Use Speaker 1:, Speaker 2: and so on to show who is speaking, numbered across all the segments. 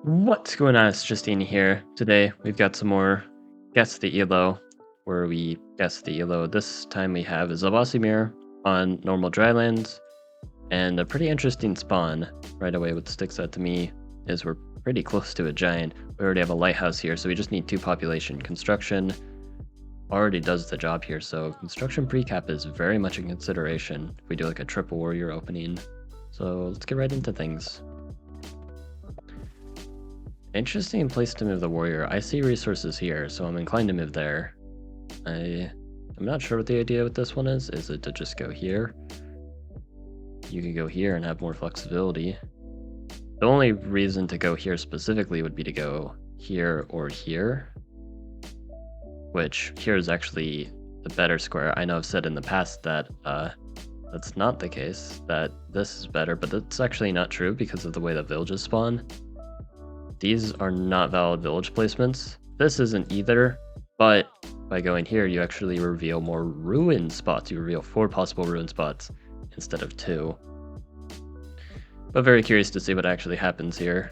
Speaker 1: What's going on? It's Justeeni here. Today we've got some more Guess the Elo, where we guess the Elo. This time we have Zabasimir on normal drylands, and a pretty interesting spawn. Right away, what sticks out to me is we're pretty close to a giant. We already have a lighthouse here, so we just need 2 population. Construction already does the job here, so construction pre-cap is very much in consideration if we do like a triple warrior opening. So let's get right into things. Interesting place to move the warrior. I see resources here, so I'm inclined to move there. I'm not sure what the idea with this one is. Is it to just go here? You could go here and have more flexibility. The only reason to go here specifically would be to go here or here, which here is actually the better square. I know I've said in the past that that's not the case, that this is better, but that's actually not true because of the way that villages spawn. These are not valid village placements. This isn't either, but by going here, you actually reveal more ruin spots. You reveal 4 possible ruin spots instead of 2. But very curious to see what actually happens here.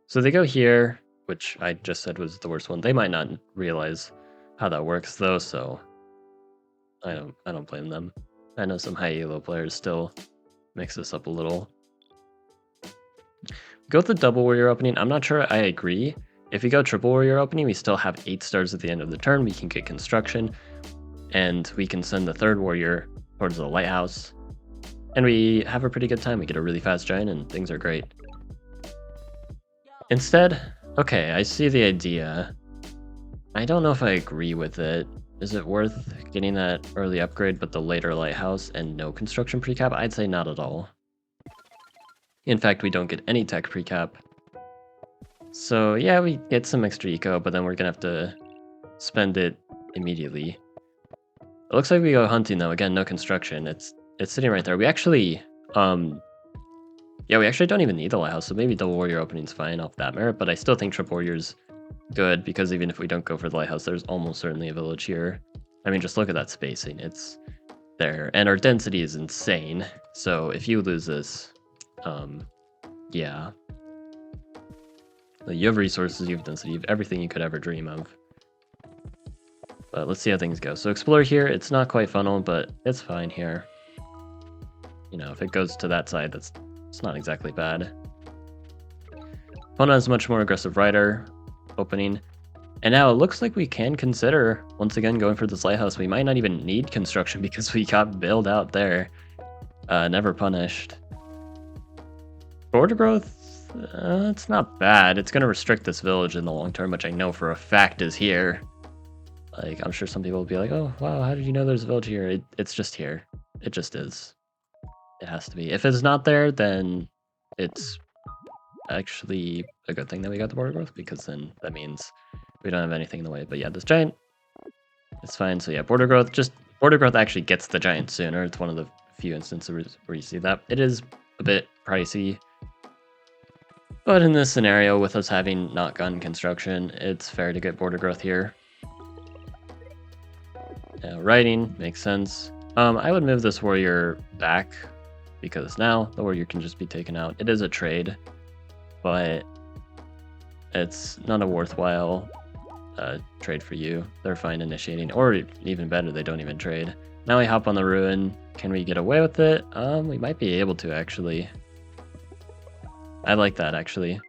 Speaker 1: So they go here, which I just said was the worst one. They might not realize how that works though, so I don't blame them. I know some high elo players still mix this up a little. Go with the double warrior opening. I'm not sure I agree. If we go triple warrior opening, we still have 8 stars at the end of the turn. We can get construction, and we can send the 3rd warrior towards the lighthouse. And we have a pretty good time. We get a really fast giant, and things are great. Instead, okay, I see the idea. I don't know if I agree with it. Is it worth getting that early upgrade but the later lighthouse and no construction precap? I'd say not at all. In fact, we don't get any tech precap. So yeah, we get some extra eco, but then we're gonna have to spend it immediately. It looks like we go hunting though. Again, no construction. It's sitting right there. We actually, yeah, we actually don't even need the lighthouse, so maybe double warrior opening's fine off that merit, but I still think triple warrior's good, because even if we don't go for the lighthouse, there's almost certainly a village here. I mean, just look at that spacing. It's there. And our density is insane, so if you lose this, yeah. You have resources, you have density, you have everything you could ever dream of. But let's see how things go. So explore here, it's not quite funnel, but it's fine here. You know, if it goes to that side, it's not exactly bad. Opponent has much more aggressive rider opening. And now it looks like we can consider, once again, going for this lighthouse. We might not even need construction because we got bailed out there. Never punished. Border growth, it's not bad. It's going to restrict this village in the long term, which I know for a fact is here. Like, I'm sure some people will be like, oh, wow, how did you know there's a village here? It's just here. It just is. It has to be. If it's not there, then it's actually a good thing that we got the border growth, because then that means we don't have anything in the way. But yeah, this giant, it's fine. So yeah, border growth actually gets the giant sooner. It's one of the few instances where you see that. It is a bit pricey, but in this scenario, with us having not gotten construction, it's fair to get border growth here. Now, writing makes sense. I would move this warrior back, because now the warrior can just be taken out. It is a trade, but it's not a worthwhile trade for you. They're fine initiating, or even better, they don't even trade. Now we hop on the ruin. Can we get away with it? We might be able to, actually. I like that, actually.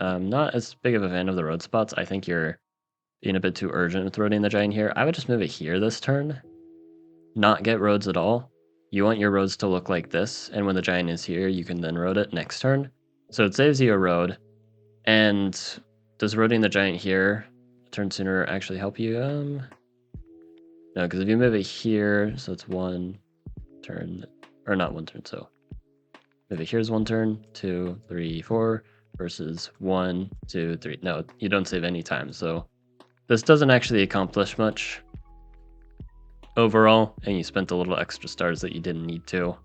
Speaker 1: Not as big of a fan of the road spots. I think you're being a bit too urgent with roading the giant here. I would just move it here this turn. Not get roads at all. You want your roads to look like this, and when the giant is here, you can then road it next turn. So it saves you a road. And does roading the giant here a turn sooner actually help you? No, because if you move it here, so it's 1 turn, or not 1 turn, so move it here's 1 turn, 2, 3, 4, versus 1, 2, 3. No, you don't save any time, so this doesn't actually accomplish much overall, and you spent a little extra stars that you didn't need to.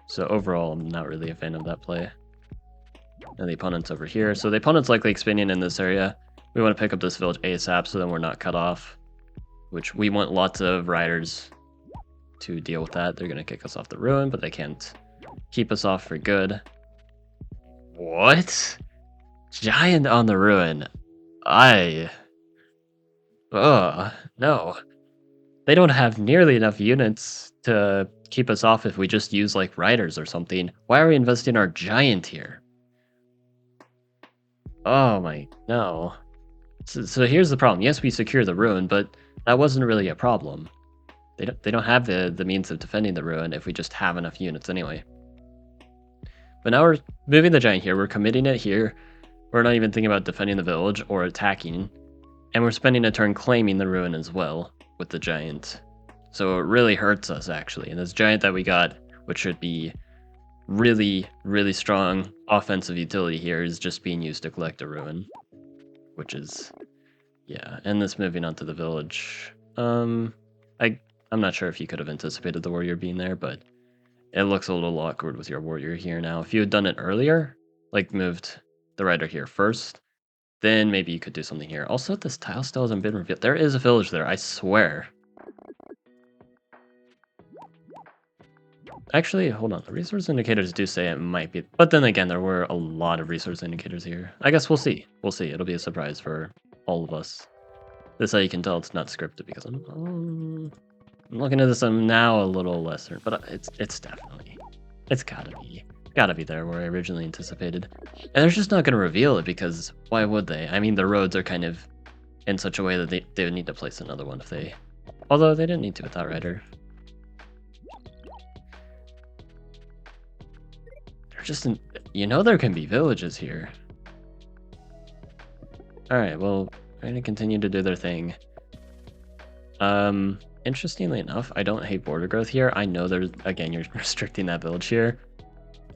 Speaker 1: So overall, I'm not really a fan of that play. And the opponent's over here. So the opponent's likely expanding in this area. We want to pick up this village ASAP so then we're not cut off, which we want lots of riders to deal with that. They're going to kick us off the ruin, but they can't keep us off for good. What? Giant on the ruin. I... no. They don't have nearly enough units to keep us off if we just use, like, riders or something. Why are we investing our giant here? Oh my... no. So here's the problem. Yes, we secure the ruin, but that wasn't really a problem. They don't have the means of defending the ruin if we just have enough units anyway. But now we're moving the giant here. We're committing it here. We're not even thinking about defending the village or attacking. And we're spending a turn claiming the ruin as well with the giant. So it really hurts us, actually. And this giant that we got, which should be really, really strong offensive utility here, is just being used to collect a ruin. Which is... yeah. And this moving on to the village. I'm not sure if you could have anticipated the warrior being there, but it looks a little awkward with your warrior here now. If you had done it earlier, like moved the rider here first, then maybe you could do something here. Also, this tile still hasn't been revealed. There is a village there, I swear. Actually, hold on. The resource indicators do say it might be. But then again, there were a lot of resource indicators here. I guess we'll see. We'll see. It'll be a surprise for all of us. This is how you can tell it's not scripted, because I'm looking at this, I'm now a little lesser, but it's definitely, it's gotta be there where I originally anticipated. And they're just not gonna reveal it, because why would they? I mean, the roads are kind of in such a way that they would need to place another one if they, although they didn't need to with that rider. They're just in, you know, there can be villages here. Alright, well, they're gonna continue to do their thing. Interestingly enough, I don't hate border growth here. I know there's, again, you're restricting that village here.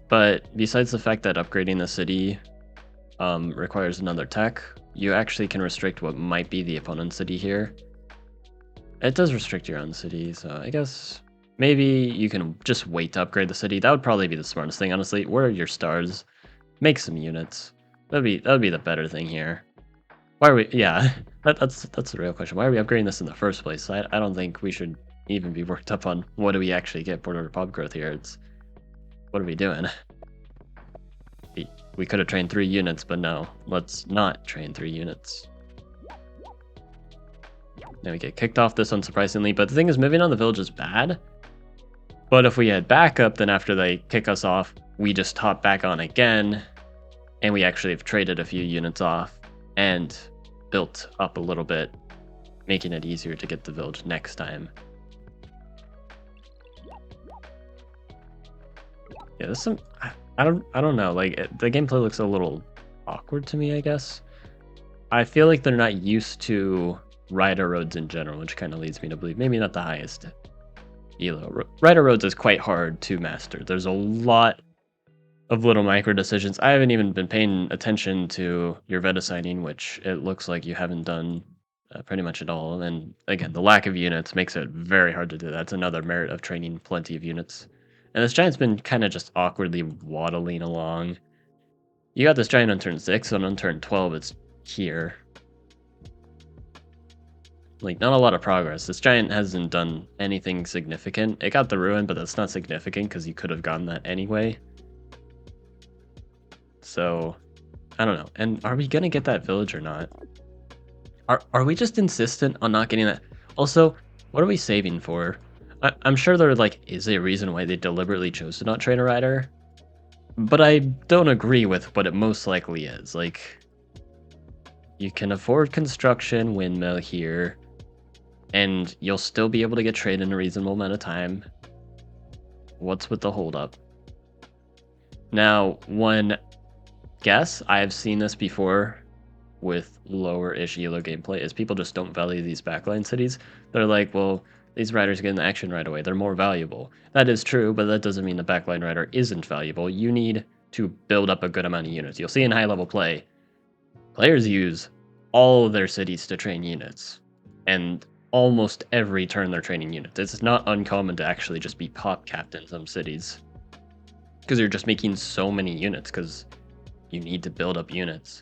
Speaker 1: But besides the fact that upgrading the city requires another tech, you actually can restrict what might be the opponent's city here. It does restrict your own city, so I guess maybe you can just wait to upgrade the city. That would probably be the smartest thing, honestly. Where are your stars? Make some units. That would be the better thing here. Why are we... yeah, that's the real question. Why are we upgrading this in the first place? I don't think we should even be worked up on what do we actually get border pop growth here. It's... what are we doing? We could have trained 3 units, but no. Let's not train 3 units. Then we get kicked off this unsurprisingly, but the thing is, moving on the village is bad. But if we had backup, then after they kick us off, we just hop back on again, and we actually have traded a few units off and built up a little bit, making it easier to get the village next time. Yeah, there's some... I don't know, like, the gameplay looks a little awkward to me, I guess. I feel like they're not used to rider roads in general, which kind of leads me to believe maybe not the highest elo. Rider roads is quite hard to master. There's a lot of little micro decisions. I haven't even been paying attention to your vet assigning, which it looks like you haven't done pretty much at all. And again, the lack of units makes it very hard to do. That's another merit of training plenty of units. And this giant's been kind of just awkwardly waddling along. You got this giant on turn 6, and on turn 12 it's here. Like, not a lot of progress. This giant hasn't done anything significant. It got the ruin, but that's not significant because you could have gotten that anyway. So, I don't know. And are we gonna get that village or not? Are we just insistent on not getting that? Also, what are we saving for? I'm sure there like is a reason why they deliberately chose to not train a rider, but I don't agree with what it most likely is. Like, you can afford construction windmill here, and you'll still be able to get trade in a reasonable amount of time. What's with the holdup? Now, one guess, I've seen this before with lower-ish elo gameplay, is people just don't value these backline cities. They're like, well, these riders get in the action right away. They're more valuable. That is true, but that doesn't mean the backline rider isn't valuable. You need to build up a good amount of units. You'll see in high-level play, players use all of their cities to train units. And almost every turn they're training units. It's not uncommon to actually just be pop-capped in some cities. Because you're just making so many units, because you need to build up units.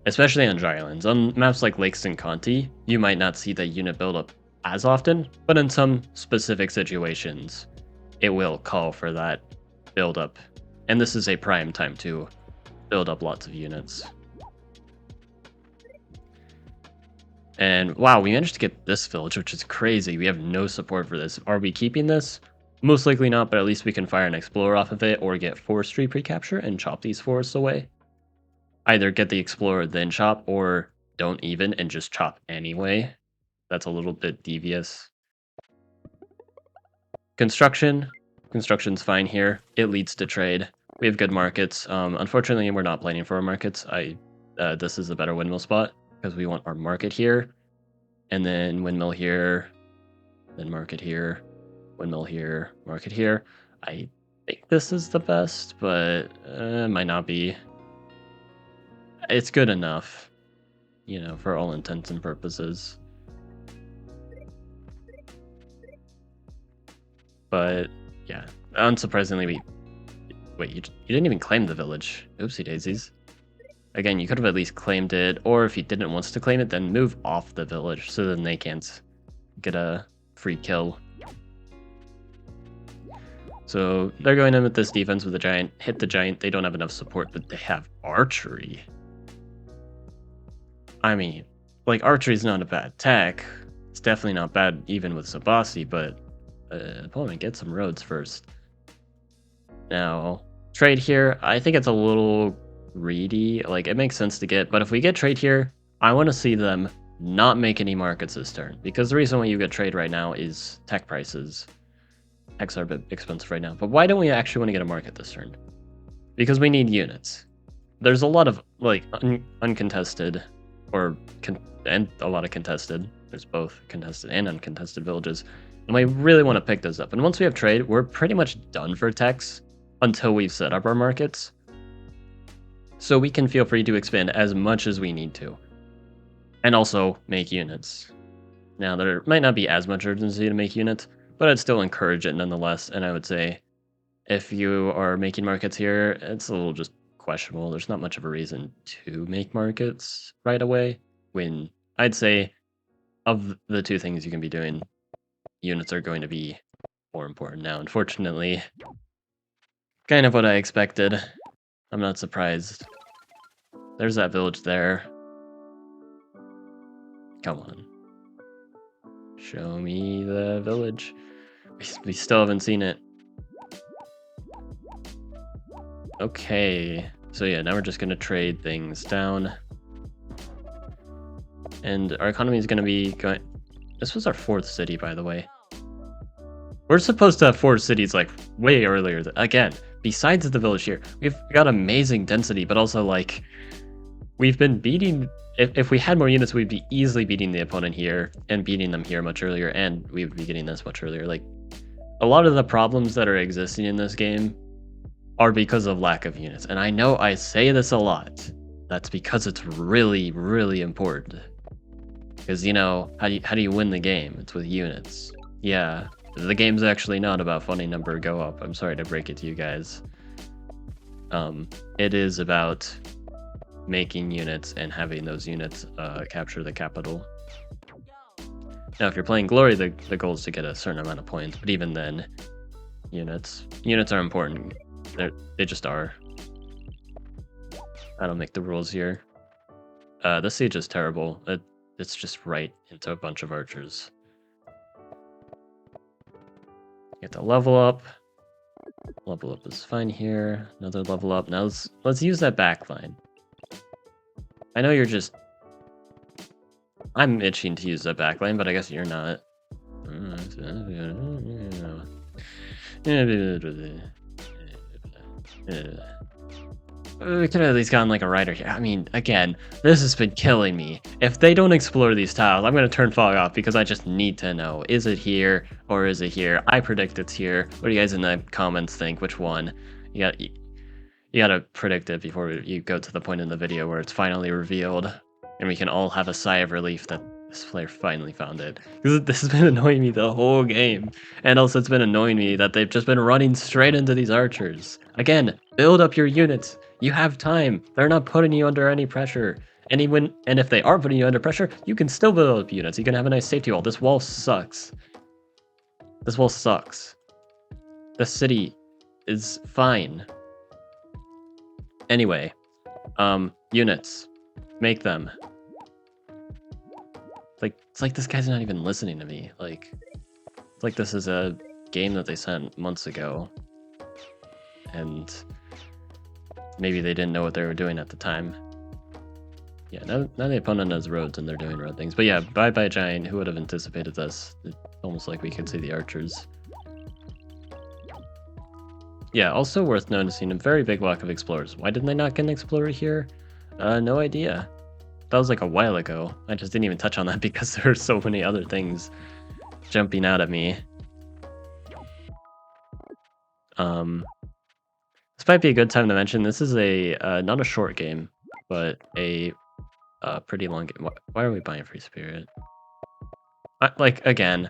Speaker 1: Especially on dry islands. On maps like Lakes and Conti, you might not see that unit build-up as often, but in some specific situations, it will call for that build-up. And this is a prime time to build up lots of units. And wow, we managed to get this village, which is crazy. We have no support for this. Are we keeping this? Most likely not, but at least we can fire an explorer off of it or get forestry pre-capture and chop these forests away. Either get the explorer then chop, or don't even and just chop anyway. That's a little bit devious. Construction's fine here. It leads to trade. We have good markets. Unfortunately, we're not planning for our markets. This is a better windmill spot because we want our market here, and then windmill here, then market here, windmill here, market here. I think this is the best, but it might not be. It's good enough, you know, for all intents and purposes. But yeah, unsurprisingly, wait, you didn't even claim the village. Oopsie daisies. Again, you could have at least claimed it, or if you didn't want to claim it, then move off the village so then they can't get a free kill. So they're going in with this defense with the giant. Hit the giant. They don't have enough support, but they have archery. I mean, like, archery is not a bad tech. It's definitely not bad even with Sabasi, but opponent, get some roads first. Now, trade here, I think it's a little greedy. Like, it makes sense to get, but if we get trade here, I want to see them not make any markets this turn, because the reason why you get trade right now is tech prices. Techs are a bit expensive right now, but why don't we actually want to get a market this turn? Because we need units. There's a lot of, like, uncontested, and a lot of contested. There's both contested and uncontested villages, and we really want to pick those up. And once we have trade, we're pretty much done for techs until we've set up our markets. So we can feel free to expand as much as we need to, and also make units. Now, there might not be as much urgency to make units, but I'd still encourage it nonetheless. And I would say, if you are making markets here, it's a little just questionable. There's not much of a reason to make markets right away, when I'd say of the two things you can be doing, units are going to be more important now. Unfortunately, kind of what I expected. I'm not surprised. There's that village there. Come on. Show me the village. We still haven't seen it. Okay. So yeah, now we're just going to trade things down. And our economy is going to be going... This was our 4th city, by the way. We're supposed to have 4 cities, like, way earlier. Again, besides the village here, we've got amazing density, but also, like, we've been beating... If we had more units, we'd be easily beating the opponent here and beating them here much earlier, and we would be getting this much earlier. Like, a lot of the problems that are existing in this game are because of lack of units. And I know I say this a lot. That's because it's really, really important. Because, you know, how do you win the game? It's with units. Yeah, the game's actually not about funding number go up. I'm sorry to break it to you guys. It is about making units and having those units capture the capital. Now, if you're playing Glory, the goal is to get a certain amount of points, but even then, units are important. They just are. I don't make the rules here. This siege is terrible. It's just right into a bunch of archers. Get the level up. Level up is fine here. Another level up. Now let's use that backline. I know you're just... I'm itching to use that backline, but I guess you're not. We could have at least gotten like a rider here. I mean, again, this has been killing me. If they don't explore these tiles, I'm going to turn fog off because I just need to know. Is it here or is it here? I predict it's here. What do you guys in the comments think? Which one? You gotta predict it before you go to the point in the video where it's finally revealed. And we can all have a sigh of relief that this player finally found it. Because this has been annoying me the whole game. And also it's been annoying me that they've just been running straight into these archers. Again, build up your units. You have time. They're not putting you under any pressure. And if they are putting you under pressure, you can still build up units. You can have a nice safety wall. This wall sucks. This wall sucks. The city is fine. Anyway, Units. Make them. It's like this guy's not even listening to me. Like, it's like this is a game that they sent months ago. And maybe they didn't know what they were doing at the time. Yeah, now the opponent has roads and they're doing road things. But yeah, bye-bye giant. Who would have anticipated this? It's almost like we could see the archers. Yeah, also worth noticing, a very big lack of explorers. Why didn't they not get an explorer here? No idea. That was like a while ago. I just didn't even touch on that because there are so many other things jumping out at me. This might be a good time to mention, this is a not a short game, but a pretty long game. Why are we buying free spirit? Like, again,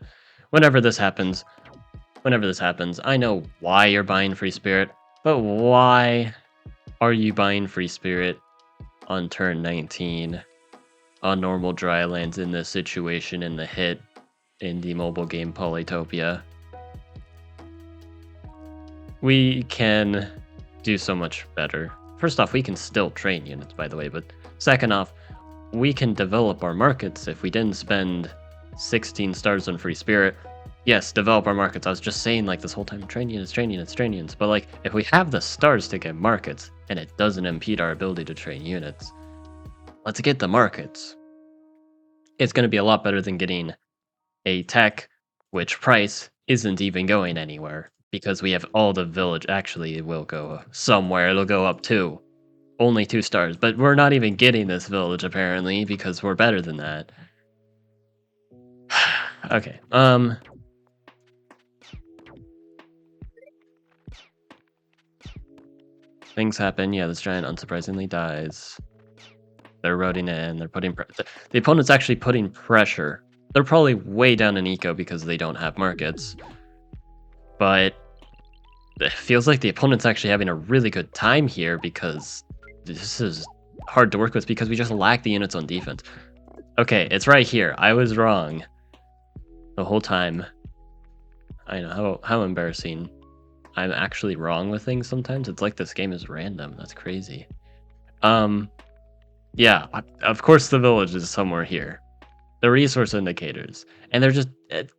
Speaker 1: whenever this happens, I know why you're buying free spirit, but why are you buying free spirit on turn 19 on normal dry lands in this situation in the hit in the mobile game Polytopia? We can do so much better. First off, we can still train units, by the way, but second off, we can develop our markets if we didn't spend 16 stars on free spirit. Yes, develop our markets. I was just saying like this whole time, train units, but like if we have the stars to get markets and it doesn't impede our ability to train units, let's get the markets. It's going to be a lot better than getting a tech which price isn't even going anywhere because we have all the village. Actually, it will go somewhere. It'll go up 2. Only 2 stars, but we're not even getting this village apparently because we're better than that. Okay, things happen. Yeah, this giant unsurprisingly dies. They're eroding in. They're putting the opponent's actually putting pressure. They're probably way down in eco because they don't have markets. But it feels like the opponent's actually having a really good time here because this is hard to work with because we just lack the units on defense. Okay, it's right here. I was wrong the whole time. I know, how embarrassing. I'm actually wrong with things sometimes. It's like this game is random. That's crazy. Yeah, of course the village is somewhere here. The resource indicators. And they're just,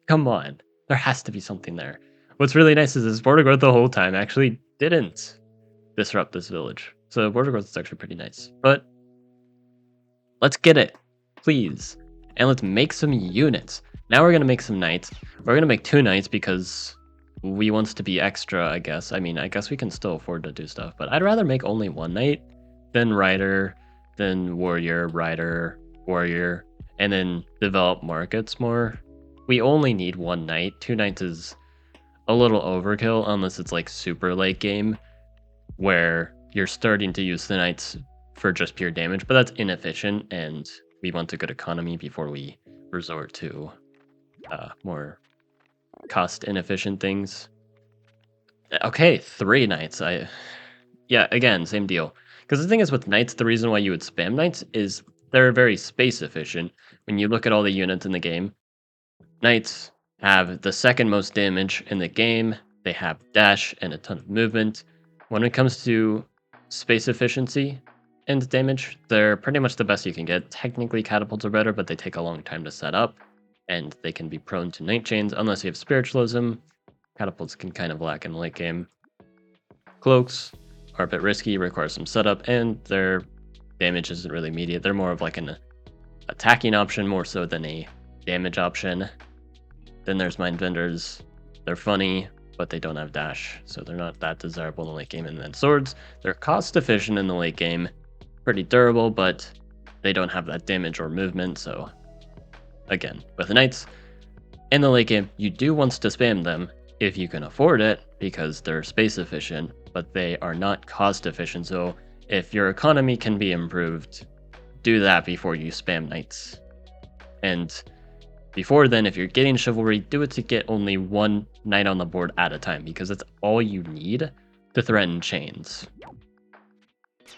Speaker 1: come on. There has to be something there. What's really nice is this border growth the whole time actually didn't disrupt this village. So border growth is actually pretty nice. But let's get it, please. And let's make some units. Now we're going to make some knights. We're going to make 2 knights because we want to be extra, I guess. I mean, I guess we can still afford to do stuff, but I'd rather make only 1 knight than rider, then warrior, rider, warrior, and then develop markets more. We only need 1 knight. 2 knights is a little overkill unless it's like super late game where you're starting to use the knights for just pure damage, but that's inefficient and we want a good economy before we resort to more cost inefficient things. Okay, 3 knights. Yeah, again, same deal. Because the thing is with knights, the reason why you would spam knights is they're very space efficient. When you look at all the units in the game, knights have the 2nd most damage in the game. They have dash and a ton of movement. When it comes to space efficiency and damage, they're pretty much the best you can get. Technically, catapults are better, but they take a long time to set up, and they can be prone to night chains unless you have spiritualism. Catapults can kind of lack in the late game. Cloaks are a bit risky, require some setup, and their damage isn't really immediate. They're more of like an attacking option more so than a damage option. Then there's Mind Vendors. They're funny, but they don't have dash, so they're not that desirable in the late game. And then Swords, they're cost efficient in the late game, pretty durable, but they don't have that damage or movement, so again, with the Knights, in the late game, you do want to spam them if you can afford it, because they're space efficient, but they are not cost efficient, so if your economy can be improved, do that before you spam Knights. And before then, if you're getting Chivalry, do it to get only 1 Knight on the board at a time, because that's all you need to threaten chains.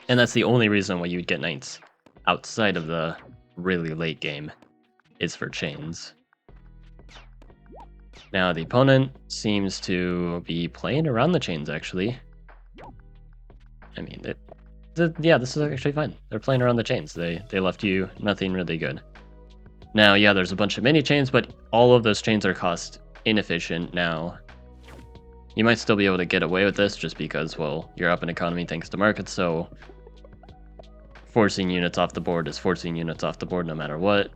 Speaker 1: And that's the only reason why you would get Knights outside of the really late game, is for chains. Now, the opponent seems to be playing around the chains, actually. I mean, Yeah, this is actually fine. They're playing around the chains. They left you nothing really good. Now, yeah, there's a bunch of mini chains, but all of those chains are cost inefficient now. You might still be able to get away with this just because, well, you're up in economy thanks to markets, so forcing units off the board is forcing units off the board no matter what.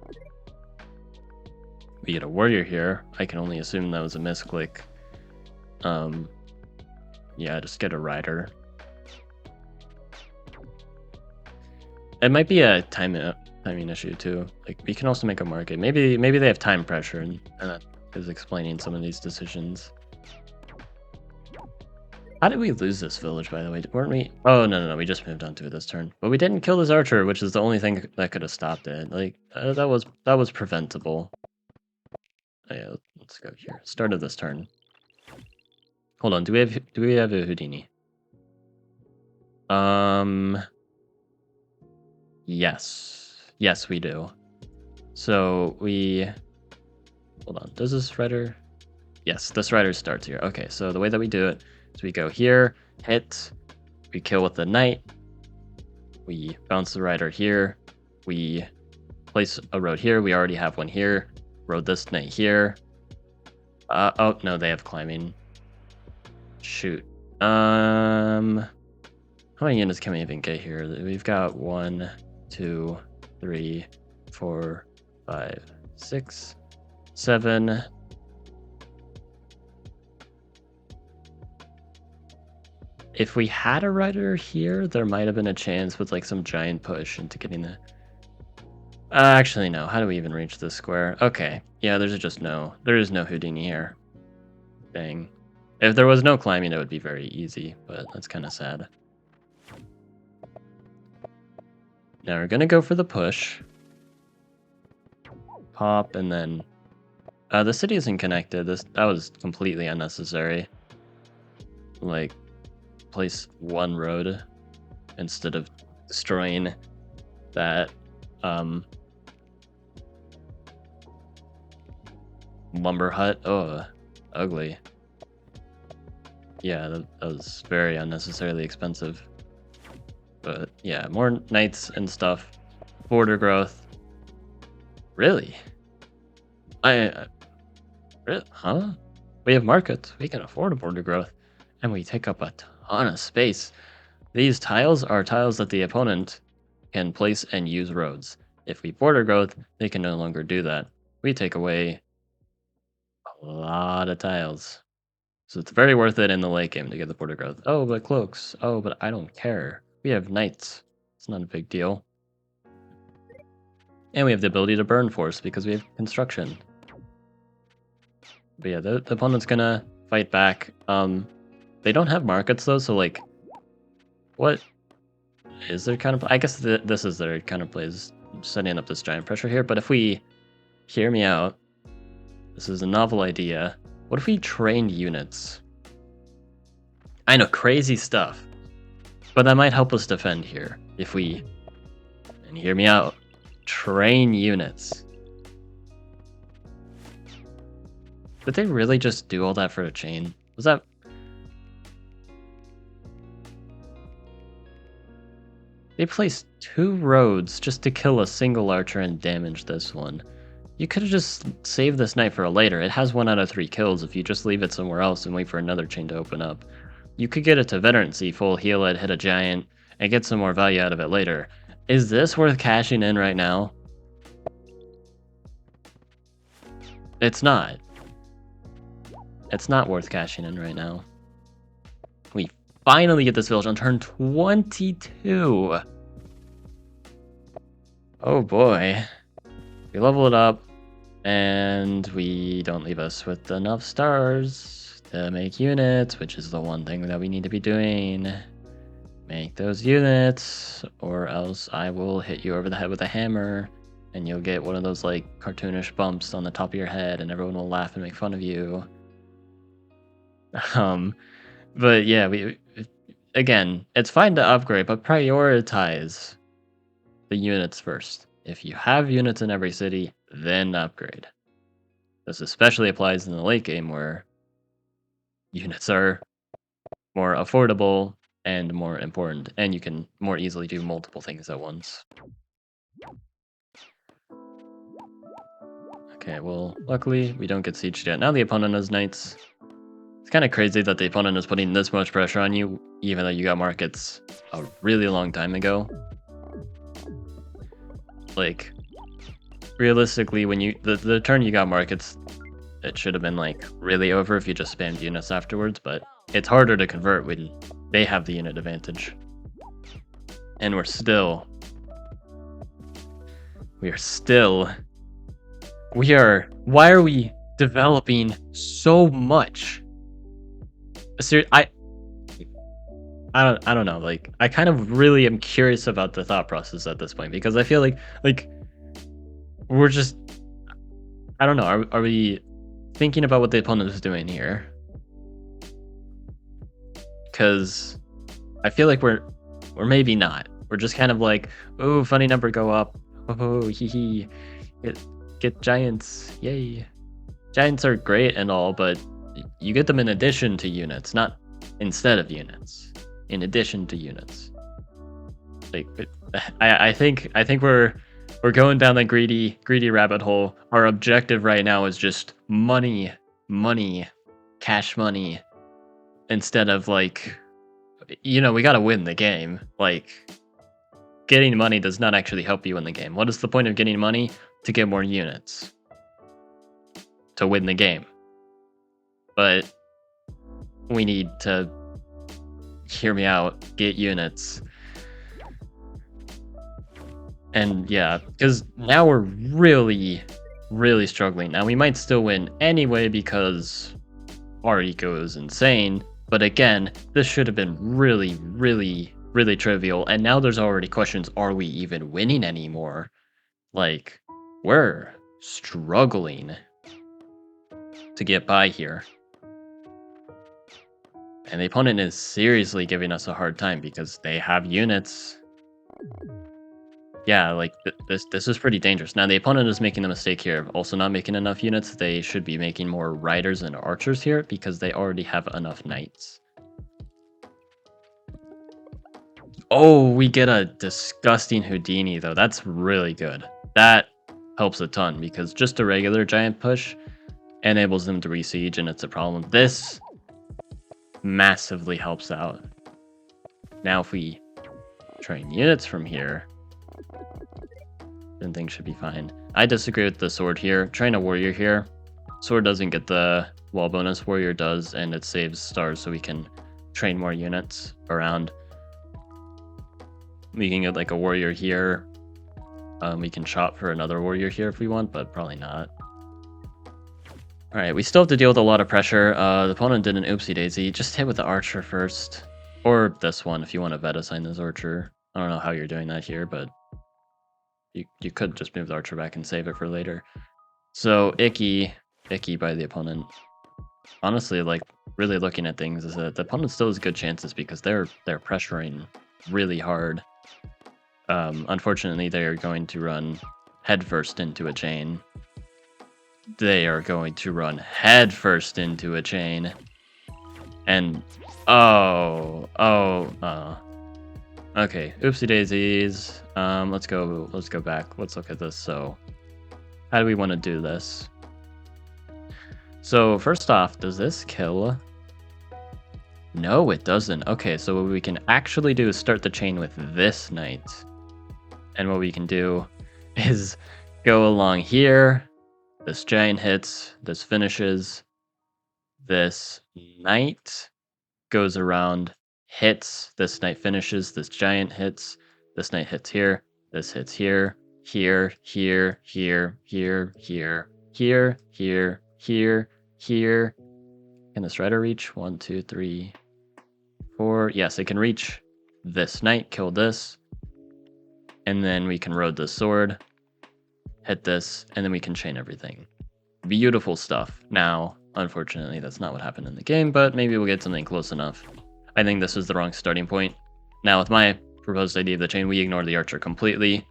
Speaker 1: We get a warrior here. I can only assume that was a misclick. Yeah, just get a rider. It might be a timing issue too. Like, we can also make a market. Maybe they have time pressure, and that is explaining some of these decisions. How did we lose this village, by the way? Weren't we? Oh, no, we just moved on to it this turn. But we didn't kill this archer, which is the only thing that could have stopped it. Like, that was preventable. Oh, yeah, let's go here. Start of this turn. Hold on, do we have a Justeeni? Yes, we do. So hold on. Does this rider? Yes, this rider starts here. Okay, so the way that we do it is we go here, hit, we kill with the knight, we bounce the rider here, we place a road here. We already have one here. Road this knight here. Oh no, they have climbing. Shoot. How many units can we even get here? We've got 1, 2, 3, 4, 5, 6, 7. If we had a rider here, there might have been a chance with like some giant push into getting the... actually, no. How do we even reach this square? Okay. Yeah, there is no Justeeni here. Dang. If there was no climbing, it would be very easy, but that's kind of sad. Now we're going to go for the push. Pop, and then... the city isn't connected. That was completely unnecessary. Like, place one road instead of destroying that lumber hut. Oh, ugly. Yeah, that was very unnecessarily expensive. But yeah, more knights and stuff. Border growth. Really? Huh? We have markets. We can afford a border growth. And we take up a ton of space. These tiles are tiles that the opponent can place and use roads. If we border growth, they can no longer do that. We take away a lot of tiles. So it's very worth it in the late game to get the border growth. Oh, but cloaks. Oh, but I don't care. We have knights. It's not a big deal. And we have the ability to burn force because we have construction. But yeah, the opponent's gonna fight back. They don't have markets though, so like, what is their kind of... I guess this is their kind of plays, setting up this giant pressure here. But if we... Hear me out. This is a novel idea. What if we trained units? I know, crazy stuff. But that might help us defend here. If we... And hear me out. Train units. Did they really just do all that for a chain? Was that... They placed 2 roads just to kill a single archer and damage this one. You could have just saved this knight for a later. It has 1 out of 3 kills if you just leave it somewhere else and wait for another chain to open up. You could get it to veterancy, full heal it, hit a giant, and get some more value out of it later. Is this worth cashing in right now? It's not. It's not worth cashing in right now. We finally get this village on turn 22. Oh boy. We level it up, and we don't leave us with enough stars to make units, which is the one thing that we need to be doing. Make those units, or else I will hit you over the head with a hammer, and you'll get one of those like cartoonish bumps on the top of your head, and everyone will laugh and make fun of you. But yeah, again, it's fine to upgrade, but prioritize the units first. If you have units in every city, then upgrade. This especially applies in the late game where units are more affordable and more important, and you can more easily do multiple things at once. Okay, well, luckily we don't get sieged yet. Now the opponent has knights. It's kind of crazy that the opponent is putting this much pressure on you, even though you got markets a really long time ago. Like, realistically, when you the turn you got markets, it should have been like really over if you just spammed units afterwards, but it's harder to convert when they have the unit advantage. And we are still why are we developing so much? I don't know, like I kind of really am curious about the thought process at this point, because I feel like we're just, I don't know, are we thinking about what the opponent is doing here? Because I feel like we're maybe not. We're just kind of like, oh, funny number go up. Oh, hee hee. Get giants. Yay. Giants are great and all, but you get them in addition to units, not instead of units. In addition to units. Like, I think we're going down the greedy rabbit hole. Our objective right now is just money, cash money, instead of like, you know, we gotta win the game. Like, getting money does not actually help you in the game. What is the point of getting money? To get more units. To win the game. But we need to, hear me out, get units. And yeah, because now we're really struggling. Now we might still win anyway because our eco is insane. But again, this should have been really trivial. And now there's already questions, are we even winning anymore? Like, we're struggling to get by here. And the opponent is seriously giving us a hard time because they have units. Yeah, like, this is pretty dangerous. Now, the opponent is making the mistake here of also not making enough units. They should be making more riders and archers here because they already have enough knights. Oh, we get a disgusting Justeeni, though. That's really good. That helps a ton because just a regular giant push enables them to re-siege, and it's a problem. This massively helps out. Now, if we train units from here, then things should be fine. I disagree with the sword here. Train a warrior here. Sword doesn't get the wall bonus, warrior does, and it saves stars so we can train more units around. We can get like a warrior here. We can chop for another warrior here if we want, but probably not. Alright, we still have to deal with a lot of pressure. The opponent did an oopsie daisy. Just hit with the archer first. Or this one if you want to vet assign this archer. I don't know how you're doing that here, but you could just move the archer back and save it for later. So icky by the opponent. Honestly, like, really looking at things is that the opponent still has good chances because they're pressuring really hard. Unfortunately, they are going to run headfirst into a chain. They are going to run headfirst into a chain. And okay, oopsie daisies. Let's go back. Let's look at this. So, how do we want to do this? So, first off, does this kill? No, it doesn't. Okay, so what we can actually do is start the chain with this knight. And what we can do is go along here. This giant hits, this finishes. This knight goes around, hits, this knight finishes, this giant hits, this knight hits here, this hits here, here. Can this rider reach? 1, 2, 3, 4. Yes, it can reach this knight, kill this. And then we can road this sword, hit this, and then we can chain everything. Beautiful stuff. Now, unfortunately, that's not what happened in the game, but maybe we'll get something close enough. I think this is the wrong starting point. Now, with my proposed idea of the chain, we ignore the archer completely.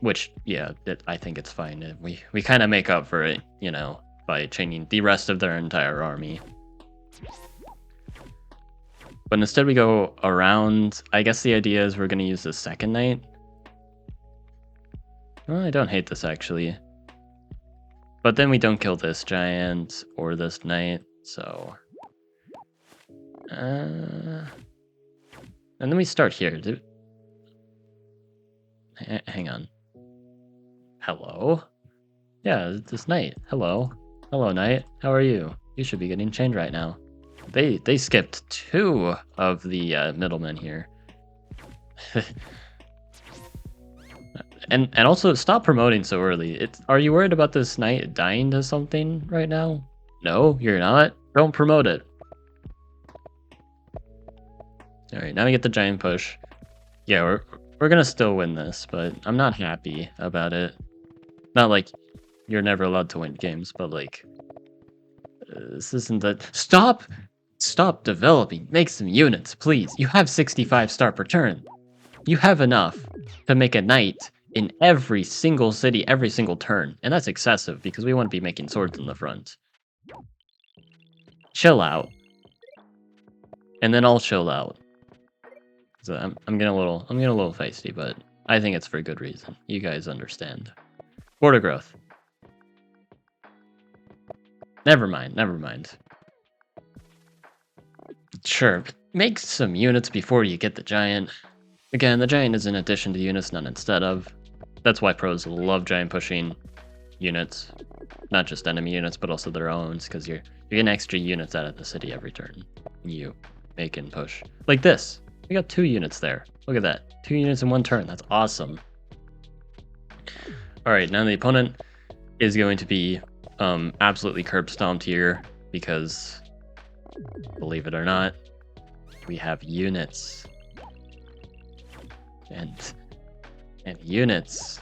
Speaker 1: Which, yeah, I think it's fine. We kind of make up for it, you know, by chaining the rest of their entire army. But instead we go around. I guess the idea is we're going to use the second knight. Well, I don't hate this, actually. But then we don't kill this giant or this knight, so... and then we start here. Hang on. Hello? Yeah, this knight. Hello. Hello, knight. How are you? You should be getting chained right now. They skipped 2 of the middlemen here. and also, stop promoting so early. Are you worried about this knight dying to something right now? No, you're not. Don't promote it. Alright, now we get the giant push. Yeah, we're gonna still win this, but I'm not happy about it. Not like you're never allowed to win games, but like... this isn't that... Stop! Stop developing. Make some units, please. You have 65 star per turn. You have enough to make a knight in every single city, every single turn. And that's excessive, because we want to be making swords in the front. Chill out. And then I'll chill out. So I'm getting a little feisty, but I think it's for good reason. You guys understand. Border growth. Never mind. Sure, make some units before you get the giant. Again, the giant is in addition to units, not instead of. That's why pros love giant pushing units. Not just enemy units, but also their own, because you're getting extra units out of the city every turn. You make and push. Like this. We got 2 units there. Look at that. 2 units in 1 turn. That's awesome. Alright, now the opponent is going to be absolutely curb stomped here because, believe it or not, we have units. And units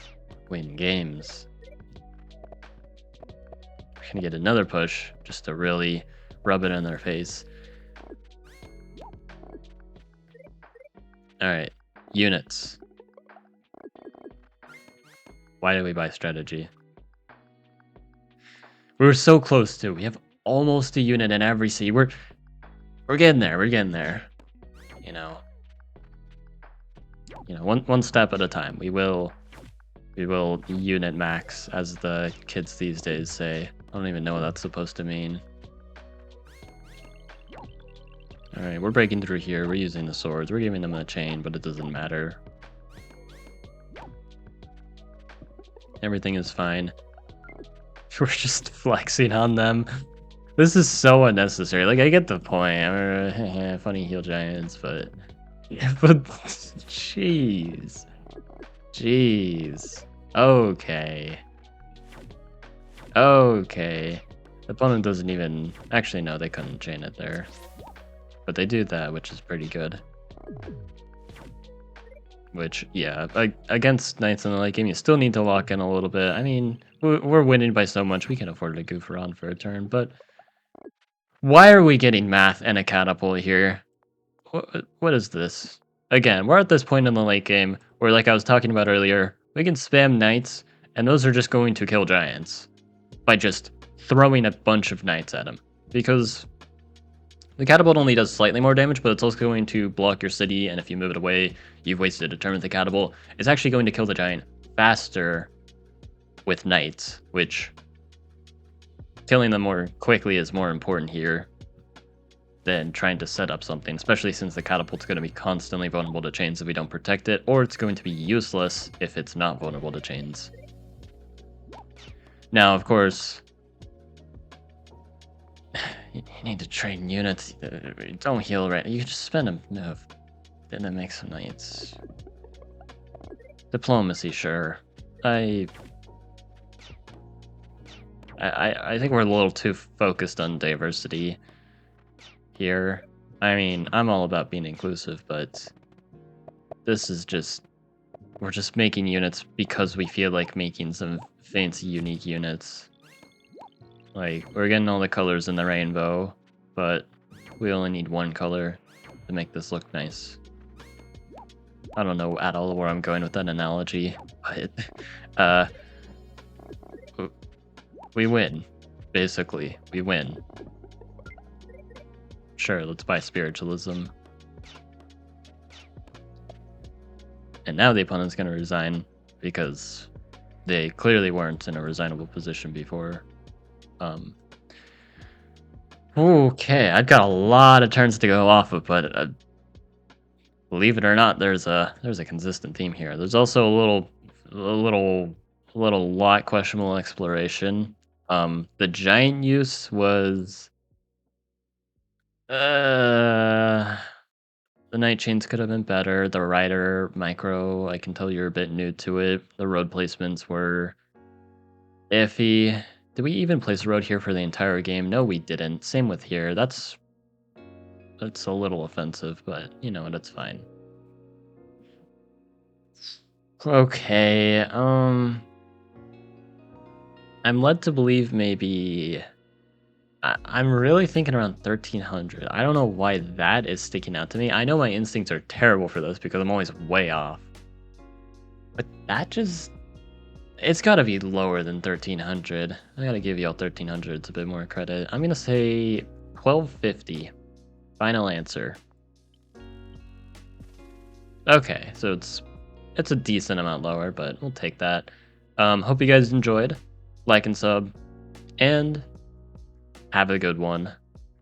Speaker 1: win games. We're gonna get another push just to really rub it in their face. Alright, units. Why did we buy strategy? We were so close to. We have almost a unit in every city. We're getting there. You know, one step at a time. We will unit max, as the kids these days say. I don't even know what that's supposed to mean. Alright, we're breaking through here. We're using the swords. We're giving them a chain, but it doesn't matter. Everything is fine. We're just flexing on them. This is so unnecessary. Like, I get the point. Funny heel giants, but... yeah, but... jeez. Okay. The opponent doesn't even... actually, no, they couldn't chain it there. But they do that, which is pretty good. Which, yeah, against knights in the late game, you still need to lock in a little bit. I mean, we're winning by so much, we can afford to goof around for a turn, but... why are we getting math and a catapult here? What is this? Again, we're at this point in the late game where, like I was talking about earlier, we can spam knights, and those are just going to kill giants by just throwing a bunch of knights at them. Because the catapult only does slightly more damage, but it's also going to block your city, and if you move it away, you've wasted a turn with the catapult. It's actually going to kill the giant faster with knights, which killing them more quickly is more important here than trying to set up something, especially since the catapult's going to be constantly vulnerable to chains if we don't protect it, or it's going to be useless if it's not vulnerable to chains. Now, of course, you need to train units. Don't heal right. You can just spend a move. Then make some knights. Diplomacy, sure. I think we're a little too focused on diversity here. I mean, I'm all about being inclusive, but this is just... we're just making units because we feel like making some fancy, unique units. Like, we're getting all the colors in the rainbow, but we only need one color to make this look nice. I don't know at all where I'm going with that analogy, but we win. Basically, we win. Sure, let's buy spiritualism. And now the opponent's going to resign because they clearly weren't in a resignable position before. Okay, I've got a lot of turns to go off of, but believe it or not, there's a consistent theme here. There's also a little lot questionable exploration. The giant use was the night chains could have been better. The rider micro, I can tell you're a bit new to it. The road placements were iffy. Did we even place a road here for the entire game? No, we didn't. Same with here. That's a little offensive, but you know what, it's fine. Okay, I'm led to believe maybe I'm really thinking around 1300. I don't know why that is sticking out to me. I know my instincts are terrible for this because I'm always way off. But that just... It's gotta be lower than 1300. I gotta give y'all 1300s a bit more credit. I'm gonna say 1250. Final answer. Okay, so it's a decent amount lower, but we'll take that. Hope you guys enjoyed. Like and sub, and have a good one.